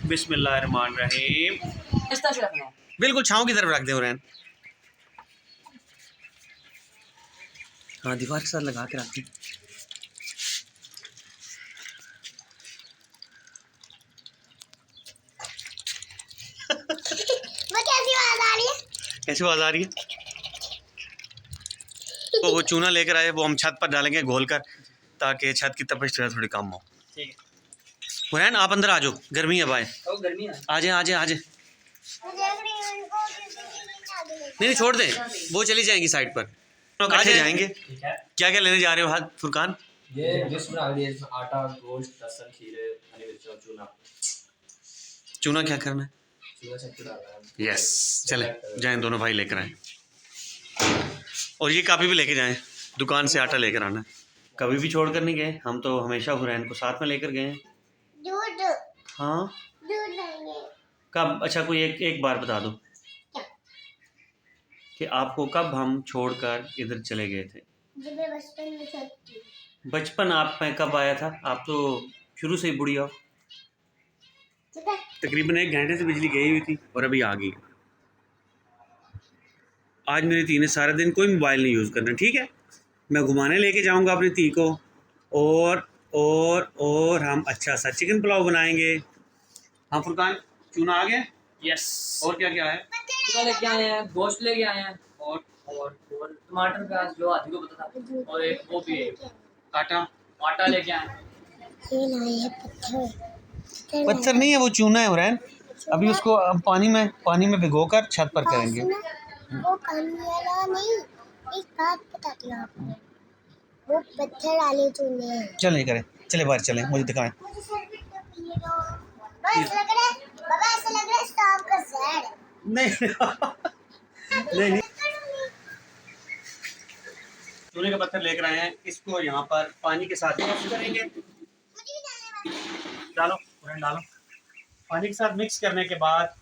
बिस्मिल्लाहिर्रहमानिर्रहीम। बिल्कुल छाँव की तरफ रख दे रैन। हाँ दीवार के साथ लगा के रख दी। कैसी आवाज आ रही है? तो वो चूना लेकर आए, वो हम छत पर डालेंगे घोल कर, ताकि छत की तपिश थोड़ी कम हो। ठीक है हुरैन, आप अंदर आ जाओ, गर्मी अब आए। आ जाए आ जाए आ जाए। नहीं छोड़ दें, वो चली जाएंगी साइड पर, इकट्ठे जाएंगे। क्या क्या लेने जा रहे हो हाथ फुरकान? ये डिश बना रही है, आटा, गोश्त, लहसुन, खीरे, हरी मिर्च और चूना। चूना क्या करना है? चूना छत पे डालना है। यस, चले जाएं, दोनों भाई लेकर आए। और ये काफ़ी भी लेके जाएं, दुकान से आटा लेकर आना। कभी भी छोड़ कर नहीं गए हम, तो हमेशा हुरैन को साथ में लेकर गए। दूध। हाँ दूध लेंगे। कब? अच्छा कोई एक बार बता दो कि आपको कब हम छोड़कर इधर चले गए थे? जब मैं बचपन में थी। बचपन आप में कब आया था? आप तो शुरू से ही बुढ़ी हो। तकरीबन 1 घंटे से बिजली गई हुई थी और अभी आ गई। आज मेरी धी ने सारा दिन कोई मोबाइल नहीं यूज़ करना, ठीक है? मैं घुमाने लेके जाऊंगा अपनी धी को, और हम अच्छा सा चिकन पुलाव बनाएंगे। हाँ फुरकान, चूना आ गया? यस। और क्या क्या है? चूना लेके आए हैं, गोश्त लेके आए हैं, और टमाटर, प्याज जो आदमी को पता था, और एक वो भी है, आटा लेके आए हैं। पत्थर नहीं है, वो चूना है हुरैन। अभी उसको पानी में भिगोकर छत पर करेंगे। वो पानी वाला नहीं, एक बात बताती हूँ आपको, वो पत्थर वाले चूने हैं। चल नहीं करें, चले बाहर चलें, मुझे दिखाएं। बाबा ऐसा लग रहा है सांप का जहर। नहीं नहीं चूने का पत्थर लेकर आए हैं, इसको यहाँ पर पानी के साथ मिक्स करेंगे। डालो डालो, पानी के साथ मिक्स करने के बाद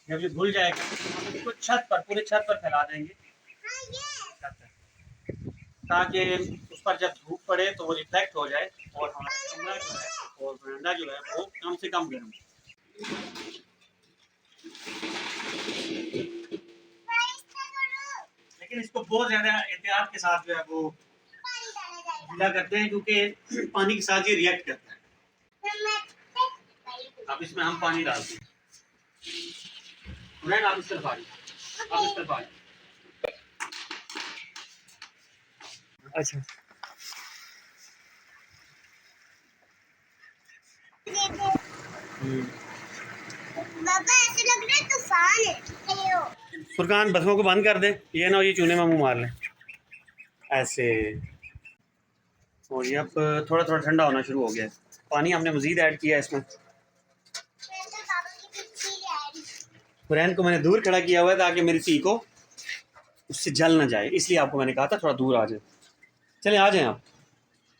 जब ये घुल जाएगा, हम इसको छत पर, पूरे छत पर फैला देंगे, ताकि उस पर जब धूप पड़े तो वो रिफ्लेक्ट हो जाए और हमारा कमरा जो है और बरामदा जो है वो कम से कम गर्म। लेकिन इसको बहुत ज़्यादा एहतियात के साथ जो है वो गीला करते हैं, क्योंकि पानी के साथ ये रिएक्ट करता है। अब इसमें हम पानी डालते हैं। आप इस तरफ आ जाइए, आप इस तरफ आ जाइए। अच्छा बाबा ऐसा लग रहा है तूफान है। फुरकान बसों को बंद कर दे, ये ना ये चूने में मुंह मार लें ऐसे। और ये अब थोड़ा थोड़ा ठंडा होना शुरू हो गया है। पानी हमने मज़ीद ऐड किया है इसमें। हुरैन को मैंने दूर खड़ा किया हुआ है ताकि मेरी धी को उससे जल ना जाए, इसलिए आपको मैंने कहा था थोड़ा दूर आ जाए। चले आ जाएं आप,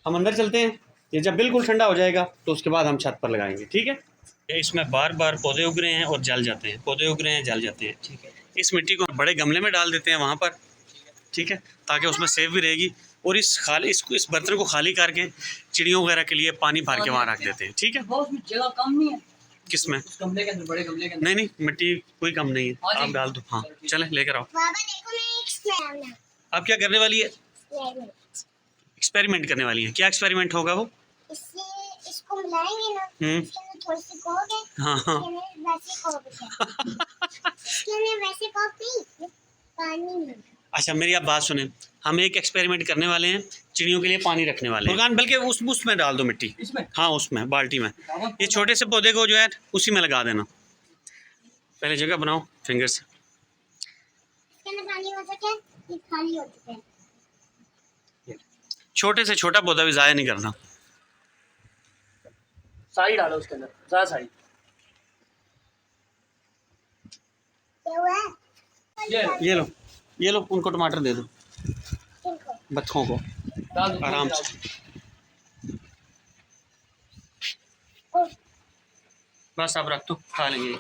हम अंदर चलते हैं। ये जब बिल्कुल ठंडा हो जाएगा तो उसके बाद हम छत पर लगाएंगे, ठीक है? इसमें बार बार पौधे उग रहे हैं और जल जाते हैं, पौधे उग रहे हैं जल जाते हैं, ठीक है? इस मिट्टी को बड़े गमले में डाल देते हैं वहाँ पर, ठीक है, ताकि उसमें सेफ भी रहेगी। और इस बर्तन को खाली करके चिड़ियों वगैरह के लिए पानी भर के वहाँ रख देते हैं, ठीक है? जगह कम नहीं है किसमें? उस गमले के अंदर, बड़े गमले के अंदर। नहीं मिट्टी कोई कम नहीं है, आप डाल दो। हाँ चलें लेकर आओ। आप क्या करने वाली है? एक्सपेरिमेंट करने वाली है। क्या एक्सपेरिमेंट होगा वो? इसको मिलाएंगे ना, इसके अंदर थोड़ी सी कोक है, हाँ हाँ वैसे कोक है। इसके अंदर वैसे कोक नहीं, पानी नहीं। अच्छा मेरी आप बात सुने, हम एक एक्सपेरिमेंट करने वाले हैं, चिड़ियों के लिए पानी रखने वाले हैं। बल्कि उसमें डाल दो मिट्टी, इसमें? हाँ उसमें, बाल्टी में। ये छोटे से पौधे को जो है उसी में लगा देना। पहले जगह बनाओ फिंगर से। इसके अंदर पानी हो सके, ये खाली हो चुके हैं। छोटे से छोटा पौधा भी ज़ाया नहीं करना। साड़ी डालो उसके अंदर, ज़्यादा साड़ी। क्या हुआ है? ये लो उनको टमाटर दे दो, बच्चों को आराम से। बस आप रख दो, खा लेंगे ये,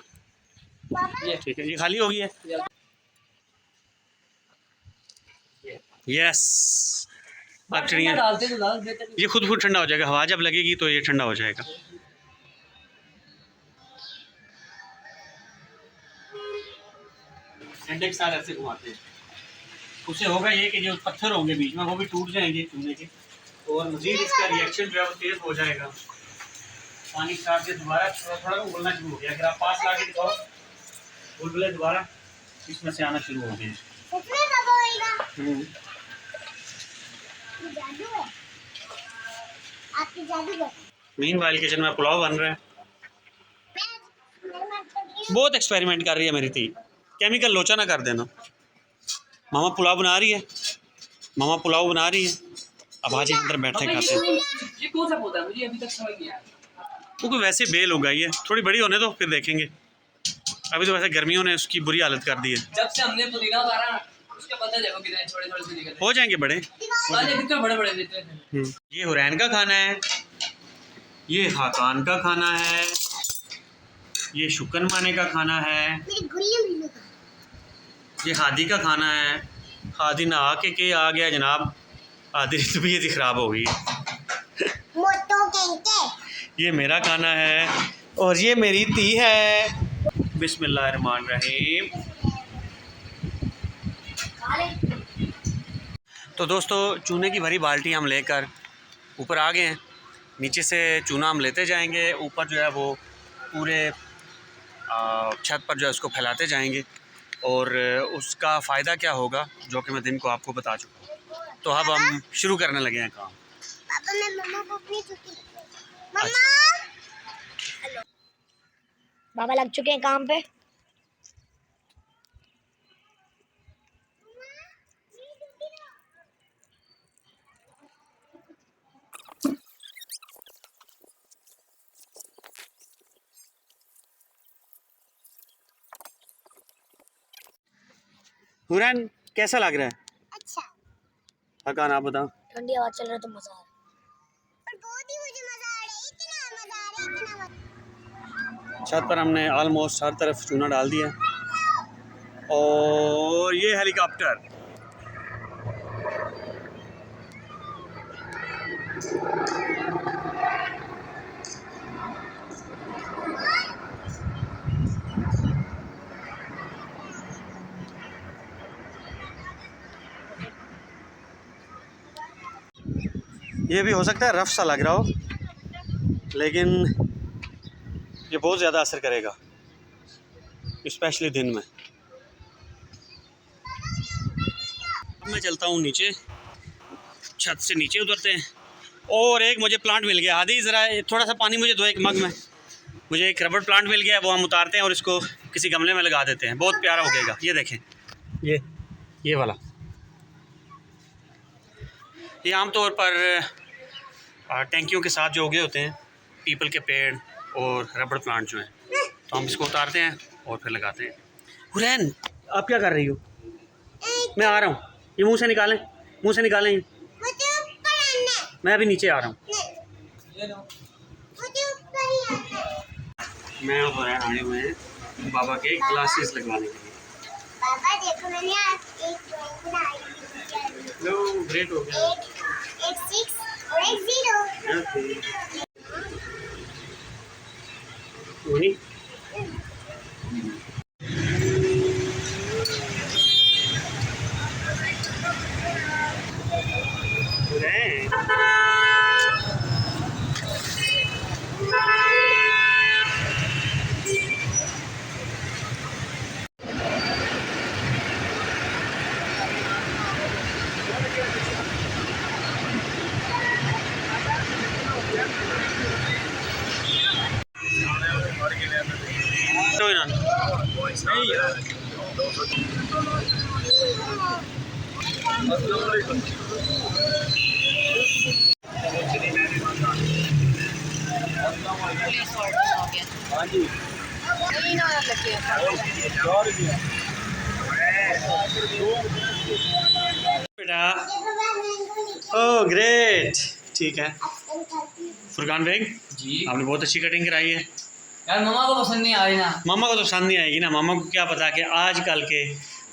ठीक है? ये खाली हो गई है। यस, अब चिड़िया, ये खुद ठंडा हो जाएगा, हवा जब लगेगी तो ये ठंडा हो जाएगा। डंडे के साथ ऐसे घुमाते हैं। उससे होगा ये कि जो पत्थर होंगे बीच में वो भी टूट जाएंगे चूने के, और मज़ीद इसका रिएक्शन जो है वो तेज़ हो जाएगा। पानी के साथ से दोबारा थोड़ा थोड़ा उबलना शुरू हो गया। अगर आप पास ला के दिखाओ, बुलबुले दोबारा इसमें से आना शुरू हो गए। मीनवाइल किचन में पुलाव बन रहा है। बहुत एक्सपेरिमेंट कर रही है मेरी धी, केमिकल लोचा ना कर देना। मामा पुलाव बना रही है, मामा पुलाव बना रही है। अब आज अंदर बैठे खाते हैं। ये कौन सा पौधा है, मुझे अभी तक समझ नहीं आया। क्योंकि वैसे बेल उगाई है, थोड़ी बड़ी होने दो फिर देखेंगे। अभी तो वैसे गर्मियों ने उसकी बुरी हालत कर दी है। जब से हमने पुदीना उतारा उसके पत्ते देखो कितने छोटे छोटे से निकले, हो जाएंगे बड़े, कितने बड़े बड़े देते हैं। ये हुरैन का खाना है, ये खाकान का खाना है, ये शुकन माने का खाना है, ये हादी का खाना है। हादी नहा के आ गया जनाब, हादी की तबीयत ही ख़राब हो गई। ये मेरा खाना है और ये मेरी धी है। बिस्मिल्लाहिर्रहमानिर्रहीम। तो दोस्तों, चूने की भरी बाल्टी हम लेकर ऊपर आ गए हैं। नीचे से चूना हम लेते जाएंगे, ऊपर जो है वो पूरे छत पर जो है उसको फैलाते जाएंगे, और उसका फ़ायदा क्या होगा जो कि मैं दिन को आपको बता चुका हूँ। तो अब हम शुरू करने लगे हैं काम। पापा मैं मम्मा को अपनी छुट्टी मम्मा। बाबा लग चुके हैं काम पे। हुरैन कैसा लग रहा है? अच्छा। हकान आप बताओ। ठंडी हवा चल रहा है तो मजा आ रहा है, और बहुत ही मुझे मजा आ रहा है, इतना मजा आ रहा है, इतना मजा। छत पर हमने ऑलमोस्ट हर तरफ चूना डाल दिया, और ये हेलीकॉप्टर ये भी हो सकता है रफ सा लग रहा हो, लेकिन ये बहुत ज़्यादा असर करेगा, स्पेशली दिन में। मैं चलता हूँ नीचे, छत से नीचे उतरते हैं। और एक मुझे प्लांट मिल गया। आदि ज़रा थोड़ा सा पानी मुझे दो एक मग में। मुझे एक रबड़ प्लांट मिल गया है, वो हम उतारते हैं और इसको किसी गमले में लगा देते हैं। बहुत प्यारा उगेगा। ये देखें, ये वाला। ये आमतौर पर टैंकियों के साथ जो उगे होते हैं, पीपल के पेड़ और रबड़ प्लांट जो हैं, तो हम इसको उतारते हैं और फिर लगाते हैं। हुरैन आप क्या कर रही हो? मैं आ रहा हूँ, ये मुंह से निकालें, मुंह से निकालें। मैं अभी नीचे आ रहा हूँ। मैं और हुरैन आए हुए हैं बाबा के ग्लासेस लगवाने के लिए। पापा देखो मैंने आज एक ड्राइंग बनाई। लो ग्रेट हो गया। एक 6 और एक 0। वही बेटा। ओह ग्रेट, ठीक है। फुरकान बेग जी आपने बहुत अच्छी कटिंग कराई है। यार मम्मा को पसंद नहीं आ रही ना। मामा को तो पसंद नहीं आएगी ना। मामा को क्या पता कि आजकल के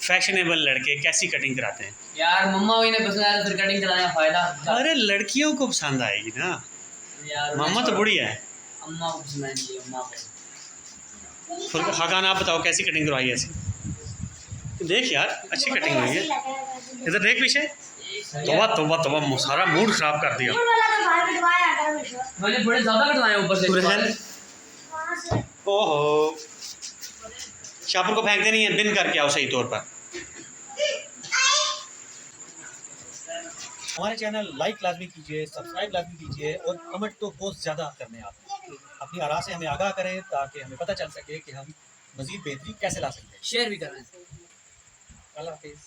फैशनेबल लड़के कैसी कटिंग कराते हैं। यार मम्मा को ही नहीं पसंद आया तो फिर कटिंग कराने का फायदा। अरे लड़कियों को पसंद आएगी ना। यार मामा तो बुढ़िया है। अम्मा को पसंद आएगी, अम्मा को। हकान आप बताओ कैसी कटिंग करवाई है ऐसी? देख यार, अच्छी कटिंग हुई है। इधर देख पीछे। तोबा तोबा तोबा, सारा मूड खराब कर दिया। मैंने थोड़े ज्यादा कटवाए ऊपर से। ओहो, शापर को फेंकते नहीं है, बिन करके आओ सही तौर पर। हमारे चैनल लाइक लाजमी कीजिए, सब्सक्राइब लाजमी कीजिए और कमेंट तो बहुत ज़्यादा करने हैं आप। अपनी आरा से हमें आगाह करें ताकि हमें पता चल सके कि हम मज़ीद बेहतरी कैसे ला सकते हैं। शेयर भी करना है। अल्लाह हाफिज़।